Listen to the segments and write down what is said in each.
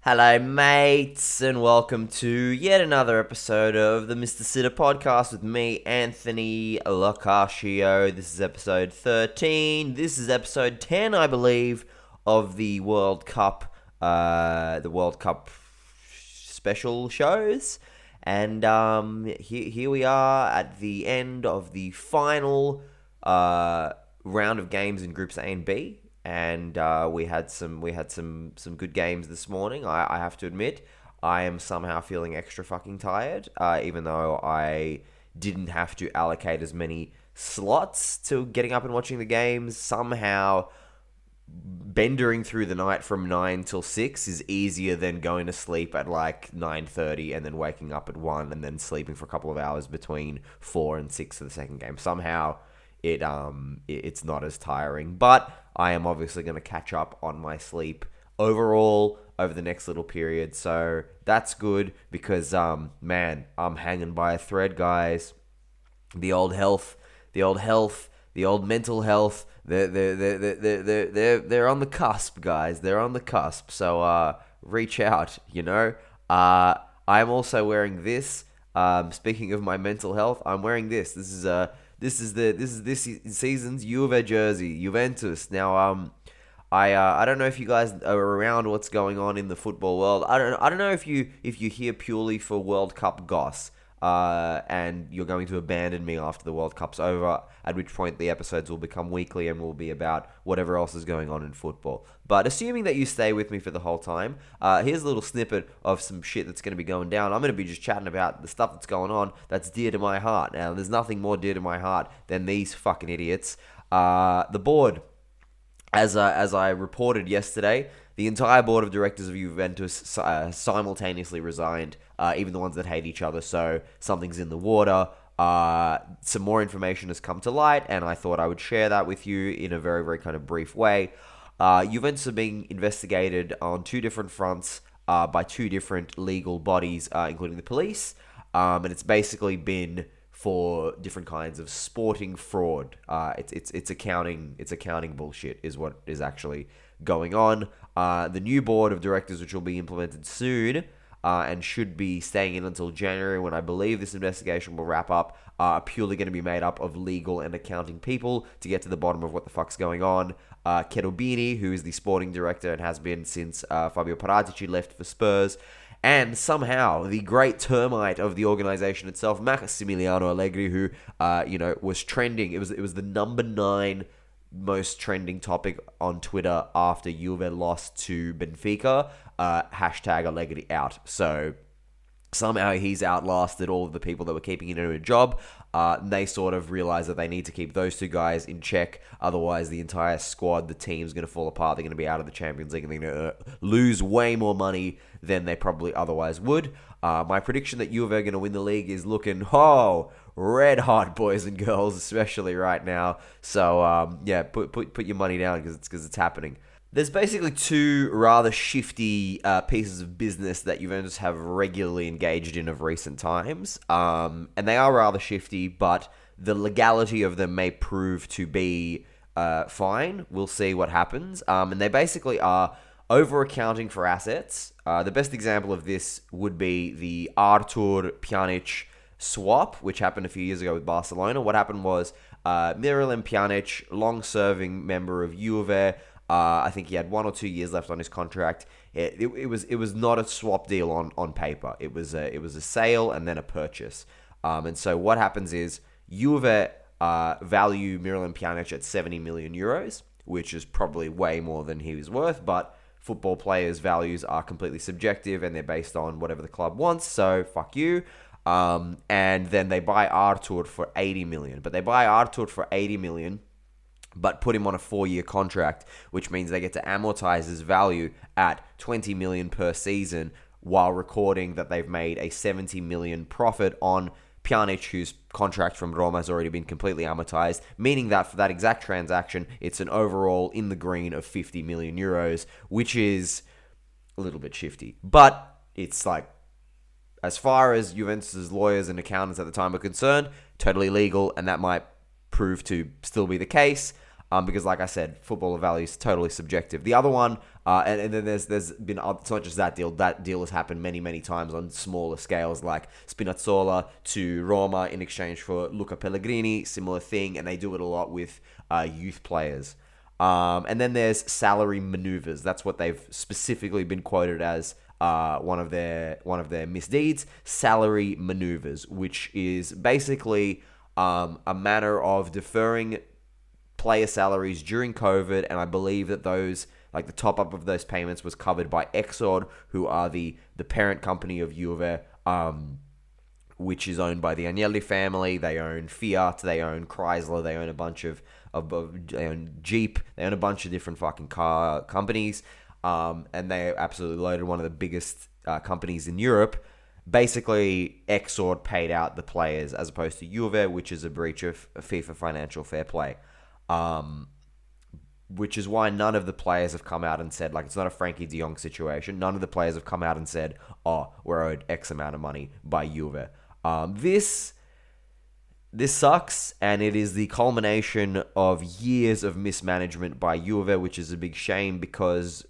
Hello, mates, and welcome to yet another episode of the Mr. Sitter podcast with me, Anthony Locascio. This is episode 13. This is episode 10, I believe, of the World Cup, special shows. And here we are at the end of the final round of games in Groups A and B. And we had some good games this morning. I have to admit, I am somehow feeling extra fucking tired, even though I didn't have to allocate as many slots to getting up and watching the games. Somehow, bendering through the night from 9 till 6 is easier than going to sleep at like 9:30 and then waking up at 1 and then sleeping for a couple of hours between 4 and 6 for the second game. Somehow, it's not as tiring, but I am obviously going to catch up on my sleep overall over the next little period. So that's good because, man, I'm hanging by a thread, guys. The old health, the old mental health. They're on the cusp, guys. They're on the cusp. So reach out. I'm also wearing this. Speaking of my mental health, I'm wearing this. This is this season's Juve jersey, Juventus. Now, I don't know if you guys are around what's going on in the football world. I don't know if you here purely for World Cup goss, and you're going to abandon me after the World Cup's over, at which point the episodes will become weekly and will be about whatever else is going on in football. But assuming that you stay with me for the whole time, here's a little snippet of some shit that's going to be going down. I'm going to be just chatting about the stuff that's going on that's dear to my heart. Now, there's nothing more dear to my heart than these fucking idiots. The board, as I reported yesterday, the entire board of directors of Juventus simultaneously resigned, even the ones that hate each other, so something's in the water. Some more information has come to light, and I thought I would share that with you in a very, very kind of brief way. Juventus are being investigated on two different fronts by two different legal bodies, including the police, and it's basically been for different kinds of sporting fraud. It's accounting bullshit is what is actually going on. The new board of directors, which will be implemented soon, and should be staying in until January, when I believe this investigation will wrap up, are purely going to be made up of legal and accounting people to get to the bottom of what the fuck's going on. Cherubini, who is the sporting director and has been since Fabio Paratici left for Spurs, and somehow the great termite of the organization itself, Massimiliano Allegri, who was trending. It was the number 9 most trending topic on Twitter after Juve lost to Benfica. Hashtag Allegri out. So somehow he's outlasted all of the people that were keeping him in a job. They sort of realize that they need to keep those two guys in check. Otherwise, the entire squad, the team's going to fall apart. They're going to be out of the Champions League and they're going to lose way more money than they probably otherwise would. My prediction that Juve are going to win the league is looking, red hot, boys and girls, especially right now. So, put your money down because it's happening. There's basically two rather shifty pieces of business that Juventus have regularly engaged in of recent times. And they are rather shifty, but the legality of them may prove to be fine. We'll see what happens. And they basically are over-accounting for assets. The best example of this would be the Artur Pjanic swap, which happened a few years ago with Barcelona. What happened was Miralem Pjanic, long-serving member of Juve, I think he had 1 or 2 years left on his contract. It was not a swap deal on paper. It was a sale and then a purchase. And so what happens is Juve value Miralem Pjanic at 70 million euros, which is probably way more than he was worth. But football players' values are completely subjective and they're based on whatever the club wants. So fuck you. And then they buy Artur for 80 million. But they buy Artur for 80 million. But put him on a 4-year contract, which means they get to amortize his value at 20 million per season while recording that they've made a 70 million profit on Pjanic, whose contract from Roma has already been completely amortized, meaning that for that exact transaction, it's an overall in the green of 50 million euros, which is a little bit shifty. But it's like, as far as Juventus' lawyers and accountants at the time are concerned, totally legal, and that might prove to still be the case. Because like I said, footballer value is totally subjective. The other one, and then there's been, it's not just that deal. That deal has happened many, many times on smaller scales, like Spinazzola to Roma in exchange for Luca Pellegrini, similar thing, and they do it a lot with youth players. And then there's salary maneuvers. That's what they've specifically been quoted as one of their misdeeds. Salary maneuvers, which is basically a manner of deferring player salaries during COVID, and I believe that those, like the top up of those payments, was covered by Exor, who are the parent company of Juve, which is owned by the Agnelli family. They own Fiat, they own Chrysler, they own a bunch of they own Jeep, they own a bunch of different fucking car companies, and they absolutely loaded one of the biggest companies in Europe. Basically, Exor paid out the players as opposed to Juve, which is a breach of FIFA financial fair play. Which is why none of the players have come out and said, like, it's not a Frankie de Jong situation. None of the players have come out and said, oh, we're owed X amount of money by Juve. This sucks, and it is the culmination of years of mismanagement by Juve, which is a big shame because,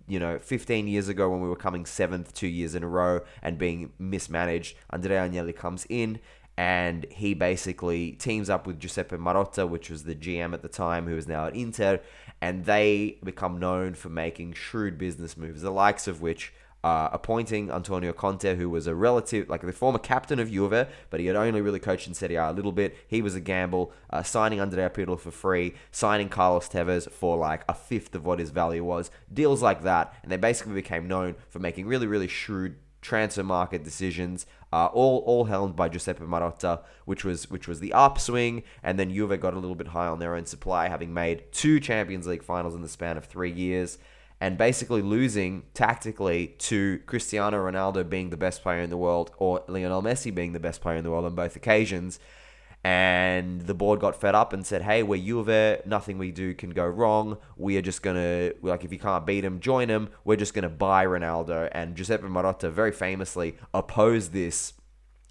15 years ago when we were coming 7th 2 years in a row and being mismanaged, Andrea Agnelli comes in and he basically teams up with Giuseppe Marotta, which was the GM at the time, who is now at Inter, and they become known for making shrewd business moves, the likes of which appointing Antonio Conte, who was a relative, like the former captain of Juve, but he had only really coached in Serie A a little bit. He was a gamble, signing Andrea Pirlo for free, signing Carlos Tevez for like a fifth of what his value was, deals like that, and they basically became known for making really, really shrewd transfer market decisions, all helmed by Giuseppe Marotta, which was the upswing, and then Juve got a little bit high on their own supply, having made 2 Champions League finals in the span of 3 years, and basically losing tactically to Cristiano Ronaldo being the best player in the world, or Lionel Messi being the best player in the world on both occasions. And the board got fed up and said, hey, we're Juve, nothing we do can go wrong. We are just going to, like, if you can't beat him, join him. We're just going to buy Ronaldo. And Giuseppe Marotta very famously opposed this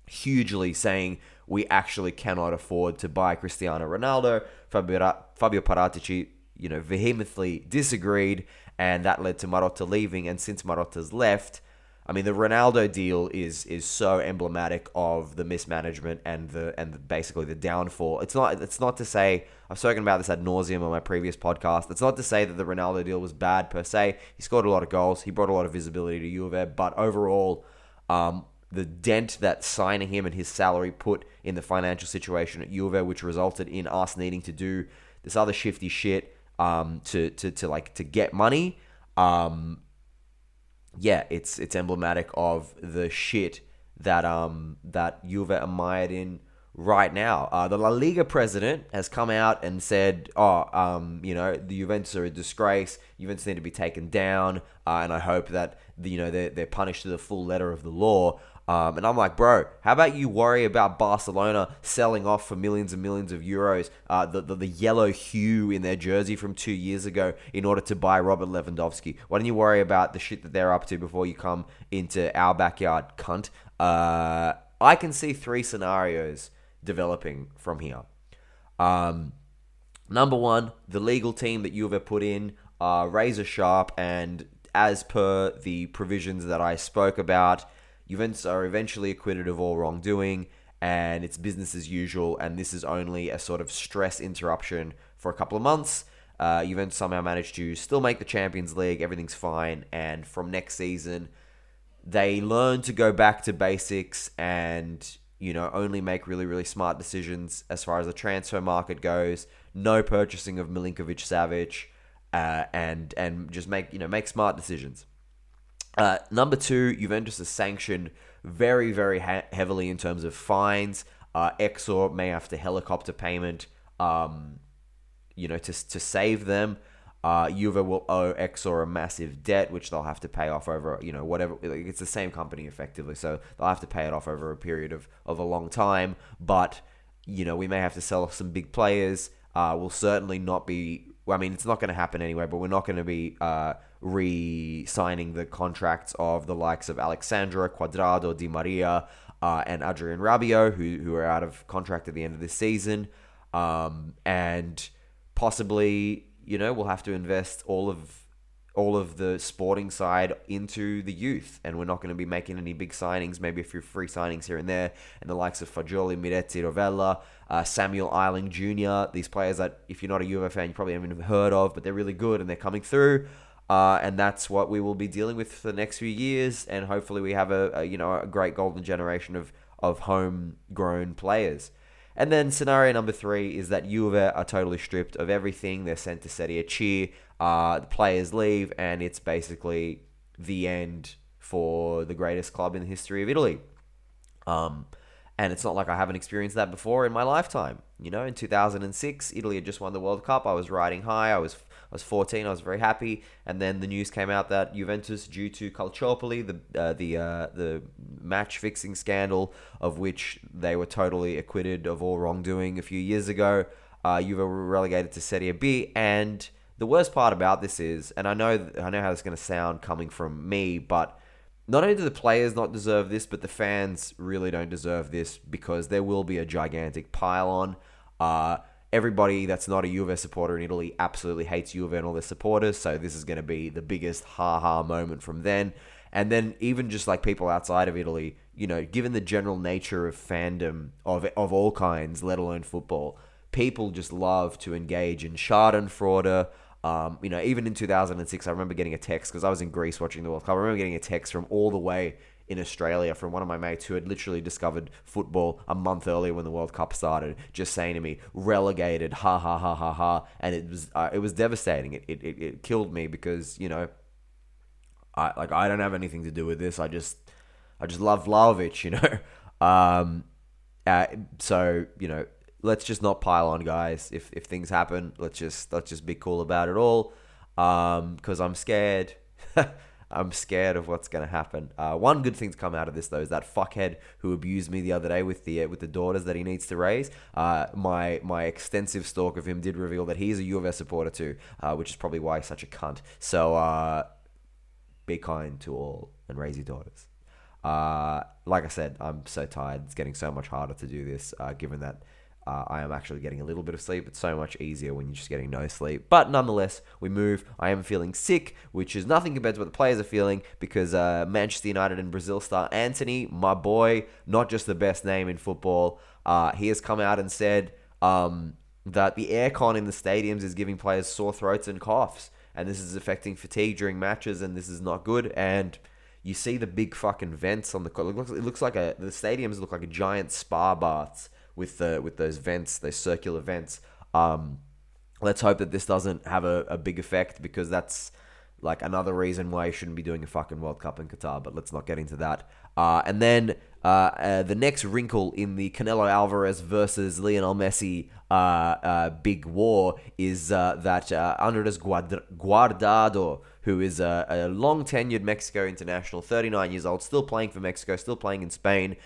hugely, saying, we actually cannot afford to buy Cristiano Ronaldo. Fabio Paratici, vehemently disagreed, and that led to Marotta leaving. And since Marotta's left, I mean, the Ronaldo deal is so emblematic of the mismanagement and basically the downfall. It's not to say, I've spoken about this ad nauseum on my previous podcast. It's not to say that the Ronaldo deal was bad per se. He scored a lot of goals. He brought a lot of visibility to Juve, but overall, the dent that signing him and his salary put in the financial situation at Juve, which resulted in us needing to do this other shifty shit to get money. Yeah, it's emblematic of the shit that Juve are mired in right now. The La Liga president has come out and said, the Juventus are a disgrace. Juventus need to be taken down, and I hope that they're punished to the full letter of the law. And I'm like, bro, how about you worry about Barcelona selling off for millions and millions of euros the yellow hue in their jersey from 2 years ago in order to buy Robert Lewandowski? Why don't you worry about the shit that they're up to before you come into our backyard, cunt? I can see 3 scenarios developing from here. Number 1, the legal team that Juve put in razor sharp, and as per the provisions that I spoke about, Juventus are eventually acquitted of all wrongdoing, and it's business as usual, and this is only a sort of stress interruption for a couple of months. Juventus somehow managed to still make the Champions League, everything's fine, and from next season, they learn to go back to basics and, only make really, really smart decisions as far as the transfer market goes. No purchasing of Milinkovic-Savic, and just make smart decisions. Number 2, Juventus is sanctioned very, very heavily in terms of fines. Exor may have to helicopter payment, to save them. Juve will owe Exor a massive debt, which they'll have to pay off over, whatever. It's the same company effectively, so they'll have to pay it off over a period of a long time. But, we may have to sell off some big players. We'll certainly not be, it's not going to happen anyway, but we're not going to be re-signing the contracts of the likes of Alexandra, Cuadrado, Di Maria, and Adrian Rabiot, who are out of contract at the end of this season. And Possibly, we'll have to invest all of the sporting side into the youth, and we're not going to be making any big signings, maybe a few free signings here and there, and the likes of Fagioli, Miretti, Rovella, Samuel Eiling Jr., these players that, if you're not a Juve fan, you probably haven't even heard of, but they're really good and they're coming through, and that's what we will be dealing with for the next few years, and hopefully we have a great golden generation of homegrown players. And then scenario number 3 is that Juve are totally stripped of everything. They're sent to Serie C. The players leave, and it's basically the end for the greatest club in the history of Italy. And it's not like I haven't experienced that before in my lifetime. In 2006, Italy had just won the World Cup. I was riding high. I was 14. I was very happy. And then the news came out that Juventus, due to Calciopoli, the match fixing scandal, of which they were totally acquitted of all wrongdoing a few years ago, Juve were relegated to Serie B. And the worst part about this is, and I know how it's going to sound coming from me, but not only do the players not deserve this, but the fans really don't deserve this, because there will be a gigantic pile-on. Everybody that's not a Juve supporter in Italy absolutely hates Juve and all their supporters, so this is going to be the biggest ha-ha moment from then. And then even just like people outside of Italy, given the general nature of fandom of all kinds, let alone football, people just love to engage in schadenfreude. Even in 2006, I remember getting a text, because I was in Greece watching the World Cup. I remember getting a text from all the way in Australia from one of my mates who had literally discovered football a month earlier when the World Cup started, just saying to me, "Relegated, ha ha ha ha ha," and it was devastating. It killed me, because I don't have anything to do with this. I just love Vlahovic, So let's just not pile on, guys. If things happen, let's just be cool about it all. Because I'm scared. I'm scared of what's going to happen. One good thing to come out of this, though, is that fuckhead who abused me the other day with the daughters that he needs to raise. My extensive stalk of him did reveal that he's a Juve supporter too, which is probably why he's such a cunt. So be kind to all and raise your daughters. Like I said, I'm so tired. It's getting so much harder to do this, given that I am actually getting a little bit of sleep. It's so much easier when you're just getting no sleep. But nonetheless, we move. I am feeling sick, which is nothing compared to what the players are feeling, because Manchester United and Brazil star Antony, my boy, not just the best name in football, he has come out and said that the aircon in the stadiums is giving players sore throats and coughs, and this is affecting fatigue during matches, and this is not good. And you see the big fucking vents on the court. It looks like the stadiums look like a giant spa baths with those vents, those circular vents. Let's hope that this doesn't have a big effect, because that's like another reason why you shouldn't be doing a fucking World Cup in Qatar. But let's not get into that. And then the next wrinkle in the Canelo Alvarez versus Lionel Messi big war is that Andres Guardado, who is a long-tenured Mexico international, 39 years old, still playing for Mexico, still playing in Spain,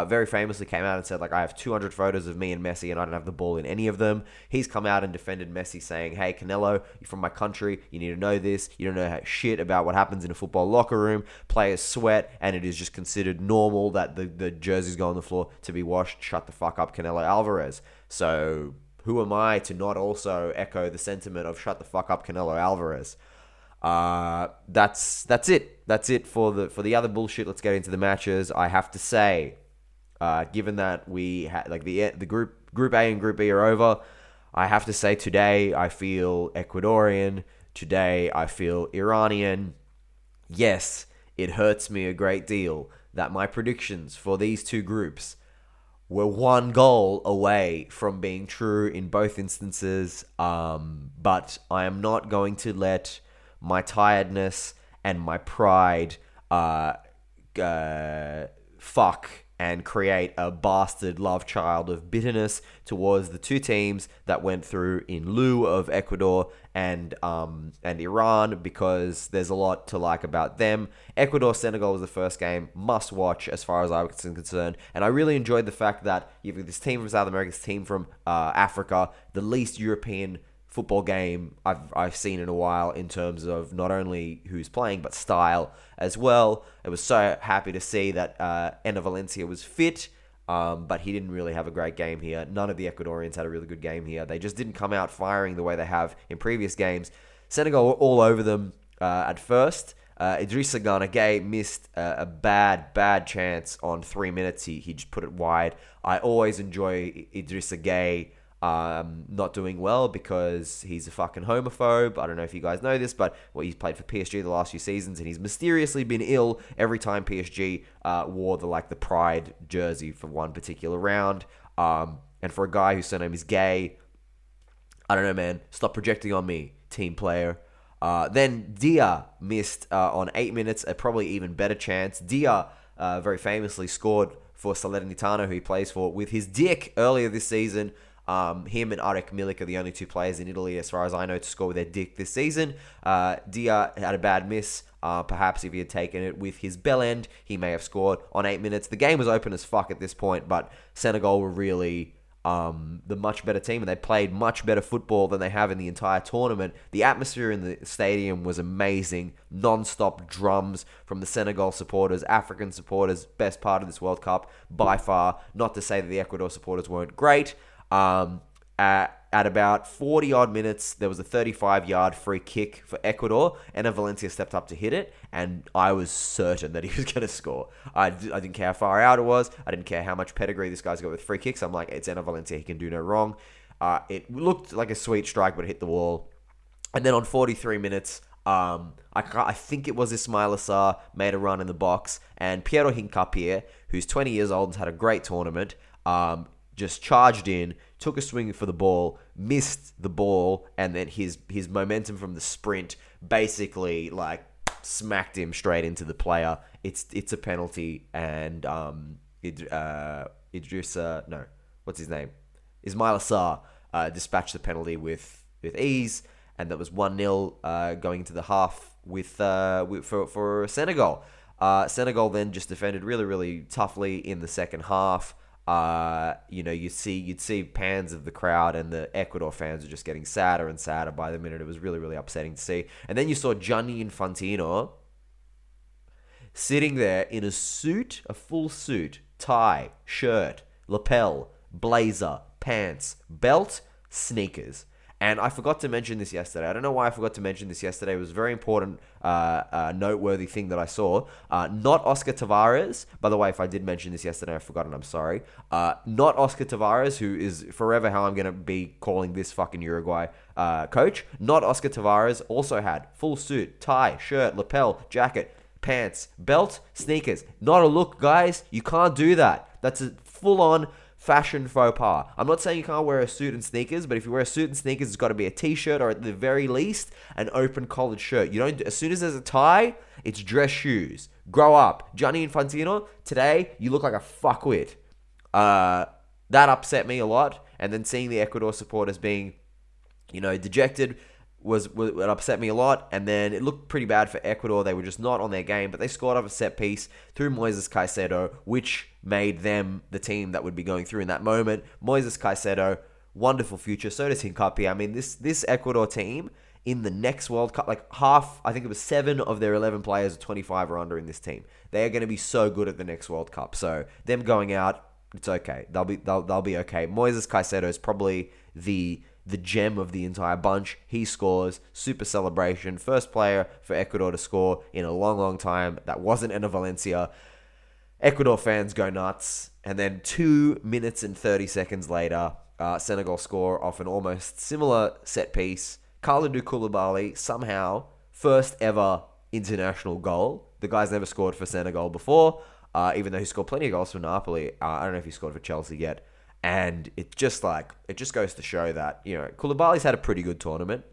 very famously came out and said, I have 200 photos of me and Messi, and I don't have the ball in any of them. He's come out and defended Messi, saying, "Hey, Canelo, you're from my country. You need to know this. You don't know shit about what happens in a football locker room. Players sweat, and it is just considered normal that the jerseys go on the floor to be washed. Shut the fuck up, Canelo Alvarez." So who am I to not also echo the sentiment of shut the fuck up, Canelo Alvarez? That's it. That's it for the other bullshit. Let's get into the matches. I have to say, given that we had the group A and Group B are over, I have to say today I feel Ecuadorian. Today I feel Iranian. Yes, it hurts me a great deal that my predictions for these two groups were one goal away from being true in both instances. But I am not going to let my tiredness and my pride fuck and create a bastard love child of bitterness towards the two teams that went through in lieu of Ecuador and Iran, because there's a lot to like about them. Ecuador-Senegal was the first game, must watch as far as I was concerned, and I really enjoyed the fact that you've got this team from South America, this team from Africa, the least European football game I've seen in a while in terms of not only who's playing but style as well. I was so happy to see that Enner Valencia was fit. but he didn't really have a great game here. None of the Ecuadorians had a really good game here. They just didn't come out firing the way they have in previous games. Senegal were all over them at first. Idrissa Gana Gueye missed a bad chance on 3 minutes. He just put it wide. I always enjoy Idrissa Gueye not doing well because he's a fucking homophobe. I don't know if you guys know this, but he's played for PSG the last few seasons, and he's mysteriously been ill every time PSG wore the Pride jersey for one particular round. And for a guy whose surname is Gay, I don't know, man. Stop projecting on me, team player. Then Dia missed on 8 minutes a probably even better chance. Dia very famously scored for Salernitana, who he plays for, with his dick earlier this season. Him and Arek Milik are the only two players in Italy, as far as I know, to score with their dick this season. Dia had a bad miss. Perhaps if he had taken it with his bell end, he may have scored on 8 minutes. The game was open as fuck at this point, but Senegal were really the much better team, and they played much better football than they have in the entire tournament. The atmosphere in the stadium was amazing. Non-stop drums from the Senegal supporters, African supporters, best part of this World Cup by far. Not to say that the Ecuador supporters weren't great. At about 40 odd minutes, there was a 35-yard free kick for Ecuador, and Valencia stepped up to hit it, and I was certain that he was going to score. I didn't care how far out it was. I didn't care how much pedigree this guy's got with free kicks. I'm like, it's Valencia, he can do no wrong. It looked like a sweet strike, but it hit the wall. And then on 43 minutes, I think it was Ismail Assar made a run in the box, and Piero Hincapié, who's 20 years old and had a great tournament, just charged in, took a swing for the ball, missed the ball, and then his momentum from the sprint basically smacked him straight into the player. It's a penalty, and Ismail Assar dispatched the penalty with ease, and that was 1-0 going into the half for Senegal. Senegal then just defended really, really toughly in the second half. You'd see pans of the crowd, and the Ecuador fans are just getting sadder and sadder by the minute. It was really, really upsetting to see. And then you saw Gianni Infantino sitting there in a suit, a full suit, tie, shirt, lapel, blazer, pants, belt, sneakers. And I forgot to mention this yesterday. I don't know why I forgot to mention this yesterday. It was a very important, noteworthy thing that I saw. Not Oscar Tavares. By the way, if I did mention this yesterday, I've forgotten. I'm sorry. Not Oscar Tavares, who is forever how I'm going to be calling this fucking Uruguay coach. Not Oscar Tavares also had full suit, tie, shirt, lapel, jacket, pants, belt, sneakers. Not a look, guys. You can't do that. That's a full-on fashion faux pas. I'm not saying you can't wear a suit and sneakers, but if you wear a suit and sneakers, it's got to be a t-shirt, or at the very least, an open collared shirt. You don't. As soon as there's a tie, it's dress shoes. Grow up. Gianni Infantino, today, you look like a fuckwit. That upset me a lot. And then seeing the Ecuador supporters being, dejected was it upset me a lot. And then it looked pretty bad for Ecuador. They were just not on their game, but they scored off a set piece through Moises Caicedo, which made them the team that would be going through in that moment. Moises Caicedo, wonderful future. So does Hincapié. I mean, this Ecuador team in the next World Cup, I think it was 7 of their 11 players are 25 or under in this team. They are going to be so good at the next World Cup. So them going out, it's okay. They'll be okay. Moises Caicedo is probably the gem of the entire bunch. He scores, super celebration, first player for Ecuador to score in a long, long time. That wasn't Ena Valencia. Ecuador fans go nuts, and then 2 minutes and 30 seconds later, Senegal score off an almost similar set piece. Kalidou Koulibaly, somehow, first ever international goal. The guy's never scored for Senegal before, even though he scored plenty of goals for Napoli. I don't know if he scored for Chelsea yet. And it just goes to show that, Koulibaly's had a pretty good tournament.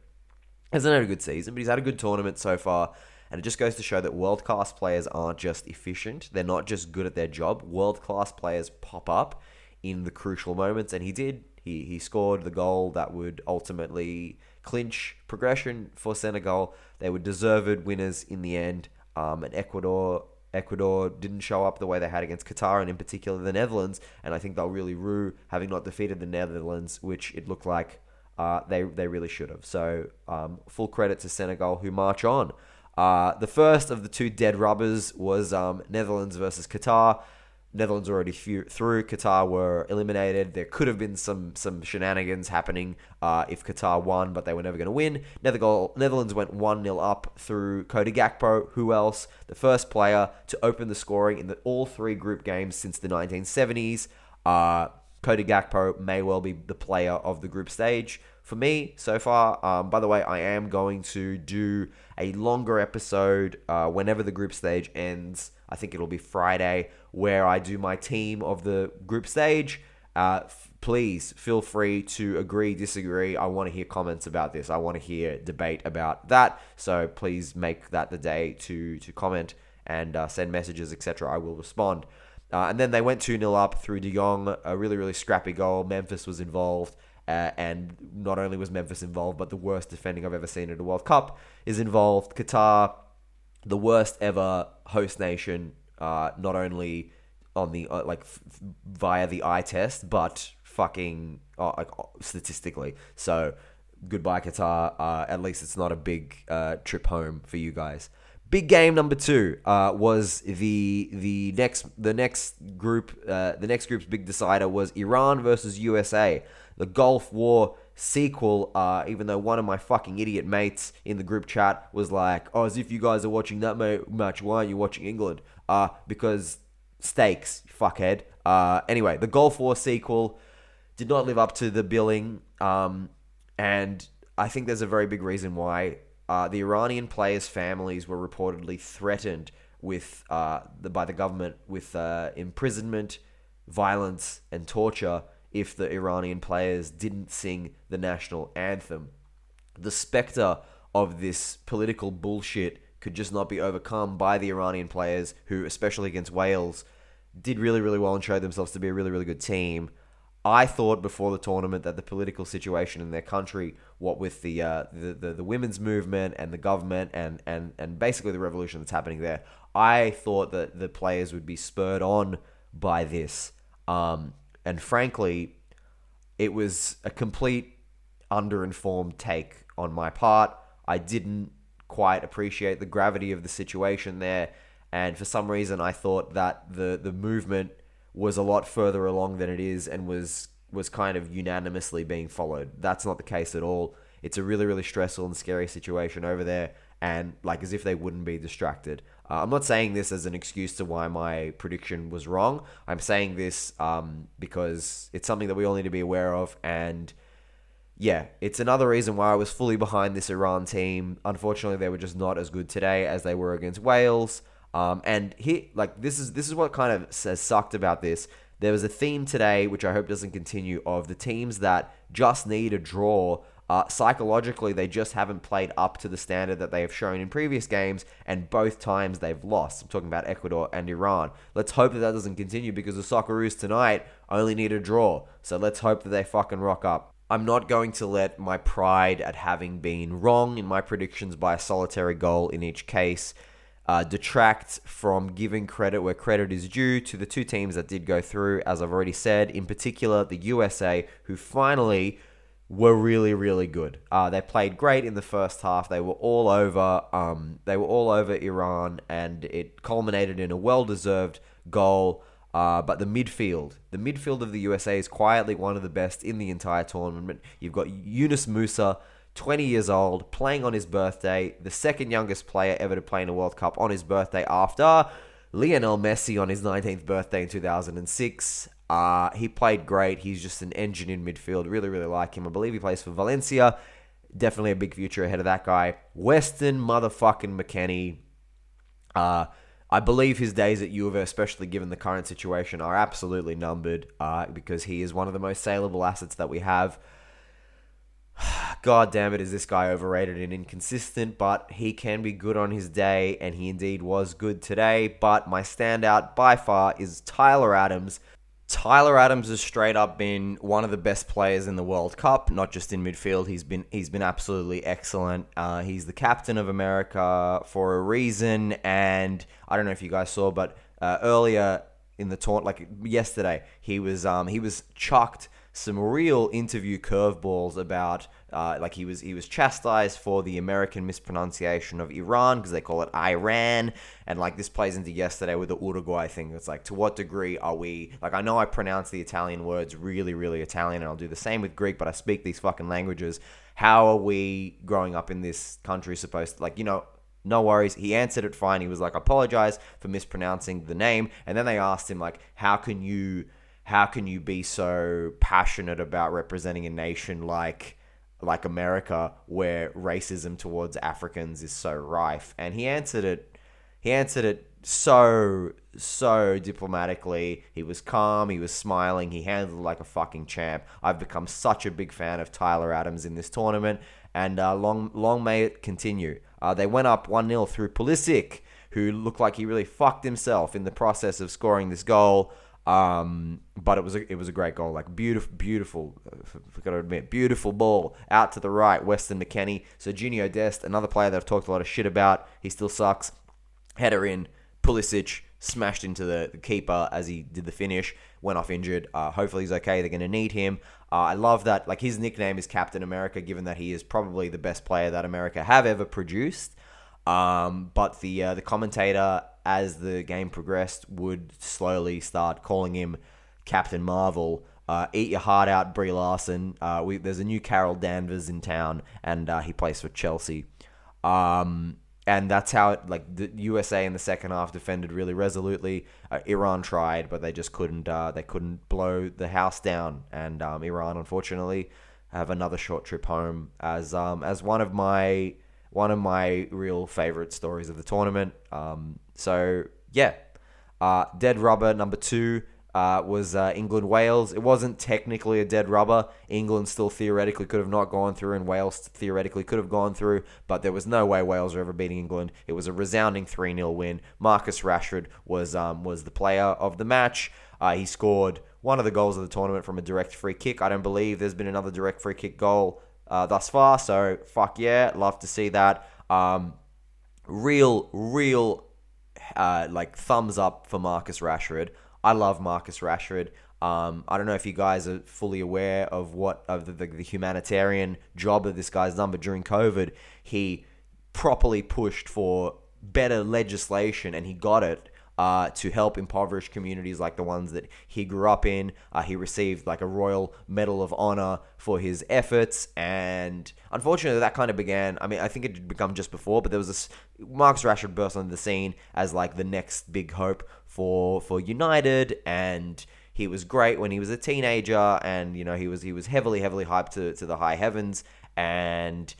Hasn't had a good season, but he's had a good tournament so far. And it just goes to show that world-class players aren't just efficient. They're not just good at their job. World-class players pop up in the crucial moments. And he did. He scored the goal that would ultimately clinch progression for Senegal. They were deserved winners in the end. And Ecuador didn't show up the way they had against Qatar, and in particular the Netherlands, and I think they'll really rue having not defeated the Netherlands, which it looked like they really should have. So full credit to Senegal, who march on. The first of the 2 dead rubbers was Netherlands versus Qatar. Netherlands already through. Qatar were eliminated. There could have been some shenanigans happening if Qatar won, but they were never going to win. Netherlands went 1-0 up through Cody Gakpo. Who else? The first player to open the scoring in all three group games since the 1970s. Cody Gakpo may well be the player of the group stage for me so far. By the way, I am going to do a longer episode whenever the group stage ends. I think it'll be Friday, where I do my team of the group stage. Please feel free to agree, disagree. I want to hear comments about this. I want to hear debate about that. So please make that the day to comment and send messages, etc. I will respond. And then they went 2-0 up through De Jong, a really, really scrappy goal. Memphis was involved. And not only was Memphis involved, but the worst defending I've ever seen at a World Cup is involved. Qatar, the worst ever host nation, not only on the via the eye test, but fucking statistically. So goodbye Qatar. At least it's not a big trip home for you guys. Big game number 2 was the next group's big decider was Iran versus USA. The Gulf War sequel, even though one of my fucking idiot mates in the group chat was like, oh, as if you guys are watching that match, why aren't you watching England? Because stakes, fuckhead. Anyway, the Gulf War sequel did not live up to the billing, and I think there's a very big reason why. The Iranian players' families were reportedly threatened with by the government with imprisonment, violence, and torture if the Iranian players didn't sing the national anthem. The specter of this political bullshit could just not be overcome by the Iranian players, who, especially against Wales, did really, really well and showed themselves to be a really, really good team. I thought before the tournament that the political situation in their country, what with the women's movement and the government and basically the revolution that's happening there, I thought that the players would be spurred on by this. And frankly, it was a complete underinformed take on my part. I didn't quite appreciate the gravity of the situation there. And for some reason, I thought that the movement was a lot further along than it is and was kind of unanimously being followed. That's not the case at all. It's a really, really stressful and scary situation over there, and like as if they wouldn't be distracted. I'm not saying this as an excuse to why my prediction was wrong. I'm saying this because it's something that we all need to be aware of, and yeah, it's another reason why I was fully behind this Iran team. Unfortunately, they were just not as good today as they were against Wales. And here, this is what kind of has sucked about this. There was a theme today, which I hope doesn't continue, of the teams that just need a draw. Psychologically, they just haven't played up to the standard that they have shown in previous games, and both times they've lost. I'm talking about Ecuador and Iran. Let's hope that doesn't continue, because the Socceroos tonight only need a draw. So let's hope that they fucking rock up. I'm not going to let my pride at having been wrong in my predictions by a solitary goal in each case detract from giving credit where credit is due to the two teams that did go through, as I've already said, in particular the USA, who finally were really, really good. They played great in the first half. They were all over Iran, and it culminated in a well-deserved goal. But the midfield of the USA is quietly one of the best in the entire tournament. You've got Yunus Musa, 20 years old, playing on his birthday, the second youngest player ever to play in a World Cup on his birthday after Lionel Messi on his 19th birthday in 2006. He played great. He's just an engine in midfield. Really, really like him. I believe he plays for Valencia. Definitely a big future ahead of that guy. Weston motherfucking McKennie. I believe his days at Juve, especially given the current situation, are absolutely numbered because he is one of the most saleable assets that we have. God damn it, is this guy overrated and inconsistent, but he can be good on his day, and he indeed was good today. But my standout by far is Tyler Adams. Tyler Adams has straight up been one of the best players in the World Cup, not just in midfield. He's been absolutely excellent. He's the captain of America for a reason, and I don't know if you guys saw, but earlier in the taunt. Like yesterday, he was chucked some real interview curveballs about like he was chastised for the American mispronunciation of Iran because they call it Iran, and like this plays into yesterday with the Uruguay thing. It's like, to what degree are we, like, I know I pronounce the Italian words really, really Italian, and I'll do the same with Greek, but I speak these fucking languages. How are we growing up in this country supposed to, like, no worries. He answered it fine. He was like, apologize for mispronouncing the name. And then they asked him, like, how can you be so passionate about representing a nation like America, where racism towards Africans is so rife? And he answered it so diplomatically. He was calm, he was smiling, he handled it like a fucking champ. I've become such a big fan of Tyler Adams in this tournament, and long may it continue. They went up 1-0 through Pulisic, who looked like he really fucked himself in the process of scoring this goal. But it was a great goal, like beautiful, I've got to admit, beautiful ball out to the right. Weston McKennie, Serginho Dest, another player that I've talked a lot of shit about. He still sucks. Header in. Pulisic smashed into the keeper as he did the finish. Went off injured. Hopefully he's okay. They're going to need him. I love that. Like, his nickname is Captain America, given that he is probably the best player that America have ever produced. But the commentator, as the game progressed, would slowly start calling him Captain Marvel. Eat your heart out, Brie Larson. There's a new Carol Danvers in town, and he plays for Chelsea. And that's how the USA in the second half defended really resolutely. Iran tried, but they just couldn't. They couldn't blow the house down. And Iran, unfortunately, have another short trip home as one of my real favorite stories of the tournament. So yeah, dead rubber number 2 was England-Wales. It wasn't technically a dead rubber. England still theoretically could have not gone through, and Wales theoretically could have gone through, but there was no way Wales were ever beating England. It was a resounding 3-0 win. Marcus Rashford was the player of the match. He scored one of the goals of the tournament from a direct free kick. I don't believe there's been another direct free kick goal thus far, so fuck yeah, love to see that. Real thumbs up for Marcus Rashford. I love Marcus Rashford. I don't know if you guys are fully aware of the humanitarian job that this guy's done, but during COVID, he properly pushed for better legislation, and he got it to help impoverished communities like the ones that he grew up in. He received like a Royal Medal of Honor for his efforts, and unfortunately that kind of began, I think it had become just before, but there was this, Marcus Rashford burst onto the scene as like the next big hope for United, and he was great when he was a teenager, and he was heavily hyped to the high heavens. And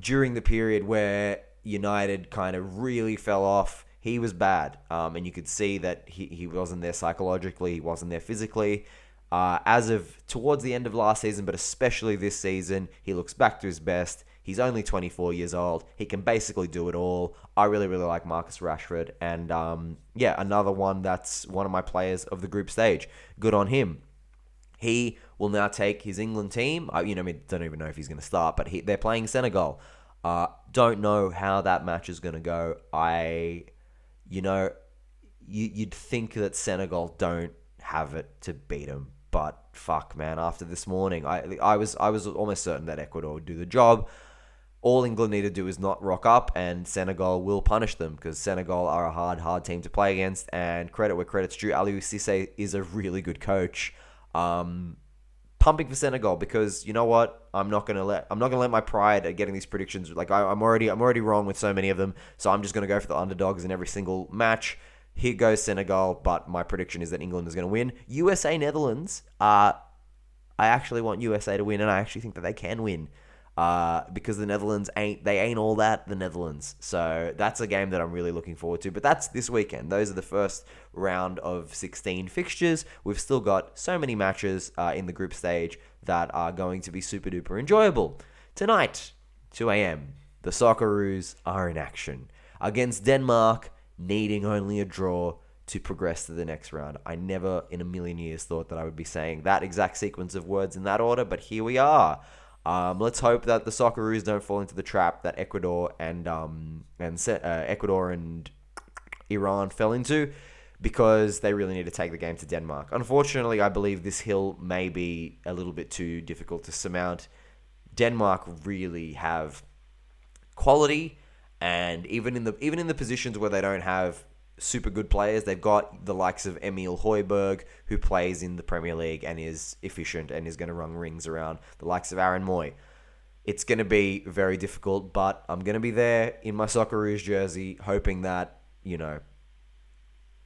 during the period where United kind of really fell off, he was bad, and you could see that he wasn't there psychologically, he wasn't there physically. As of towards the end of last season, but especially this season, he looks back to his best. He's only 24 years old. He can basically do it all. I really like Marcus Rashford. And another one that's one of my players of the group stage. Good on him. He will now take his England team. Don't even know if he's going to start, but they're playing Senegal. Don't know how that match is going to go. You'd think that Senegal don't have it to beat them. But fuck, man, after this morning, I was almost certain that Ecuador would do the job. All England need to do is not rock up, and Senegal will punish them, because Senegal are a hard team to play against. And credit where credit's due, Aliou Cisse is a really good coach. Pumping for Senegal, because you know what? I'm not gonna let my pride at getting these predictions. Like I'm already wrong with so many of them, so I'm just gonna go for the underdogs in every single match. Here goes Senegal, but my prediction is that England is going to win. USA Netherlands. I actually want USA to win, and I actually think that they can win. Because the Netherlands ain't all that, the Netherlands. So that's a game that I'm really looking forward to. But that's this weekend. Those are the first round of 16 fixtures. We've still got so many matches in the group stage that are going to be super duper enjoyable. Tonight, 2 a.m., the Socceroos are in action against Denmark, needing only a draw to progress to the next round. I never in a million years thought that I would be saying that exact sequence of words in that order, but here we are. Let's hope that the Socceroos don't fall into the trap that Ecuador and Iran fell into. because they really need to take the game to Denmark. Unfortunately, I believe this hill may be a little bit too difficult to surmount. Denmark really have quality, and even in the positions where they don't have super good players, they've got the likes of Emil Højbjerg, who plays in the Premier League and is efficient and is going to run rings around the likes of Aaron Moy. It's going to be very difficult, but I'm going to be there in my Socceroos jersey, hoping that,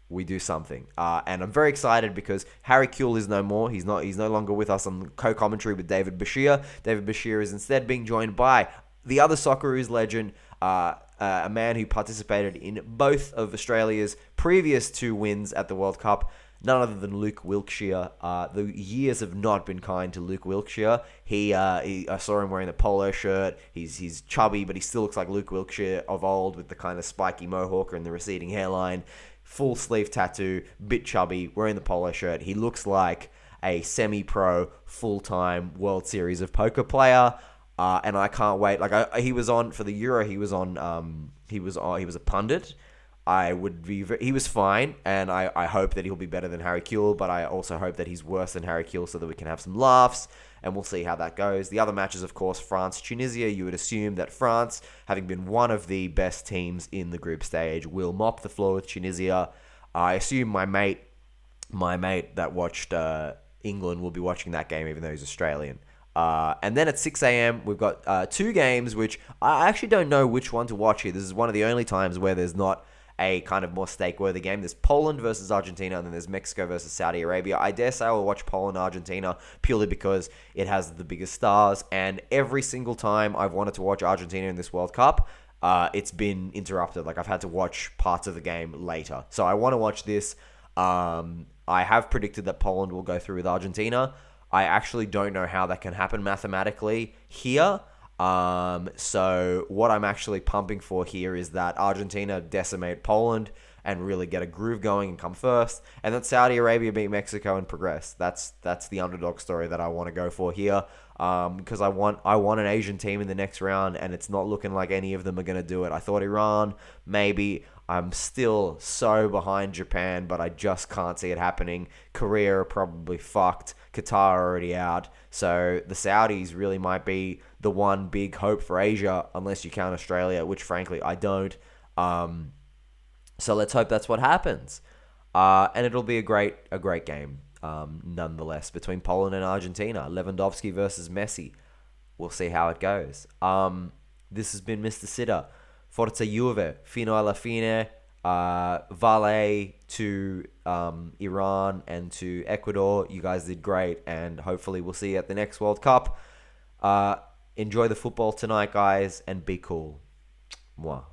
we do something. And I'm very excited because Harry Kewell is no more. He's no longer with us on co-commentary with David Bashir. David Bashir is instead being joined by the other Socceroos legend, a man who participated in both of Australia's previous 2 wins at the World Cup, none other than Luke Wilkshire. The years have not been kind to Luke Wilkshire. I saw him wearing the polo shirt. He's chubby, but he still looks like Luke Wilkshire of old, with the kind of spiky mohawk and the receding hairline. Full sleeve tattoo, bit chubby, wearing the polo shirt. He looks like a semi-pro, full-time World Series of Poker player. And I can't wait. He was on for the Euro. He was a pundit. He was fine, and I hope that he'll be better than Harry Kewell, but I also hope that he's worse than Harry Kewell so that we can have some laughs, and we'll see how that goes. The other matches, of course, France-Tunisia. You would assume that France, having been one of the best teams in the group stage, will mop the floor with Tunisia. I assume my mate that watched England will be watching that game, even though he's Australian. And then at 6 a.m, we've got 2 games, which I actually don't know which one to watch here. This is one of the only times where there's not a kind of more stake-worthy game. There's Poland versus Argentina, and then there's Mexico versus Saudi Arabia. I dare say I will watch Poland-Argentina purely because it has the biggest stars, and every single time I've wanted to watch Argentina in this World Cup, it's been interrupted. I've had to watch parts of the game later. So I want to watch this. I have predicted that Poland will go through with Argentina. I actually don't know how that can happen mathematically here. So what I'm actually pumping for here is that Argentina decimate Poland and really get a groove going and come first, and that Saudi Arabia beat Mexico and progress. That's the underdog story that I want to go for here, because I want an Asian team in the next round, and it's not looking like any of them are going to do it. I thought Iran, maybe. I'm still so behind Japan, but I just can't see it happening. Korea are probably fucked. Qatar already out. So the Saudis really might be the one big hope for Asia, unless you count Australia, which frankly I don't. So let's hope that's what happens. And it'll be a great game, nonetheless, between Poland and Argentina. Lewandowski versus Messi. We'll see how it goes. This has been Mr. Sitter. Forza Juve, fino alla fine, vale to Iran and to Ecuador. You guys did great, and hopefully we'll see you at the next World Cup. Enjoy the football tonight, guys, and be cool. Mwah.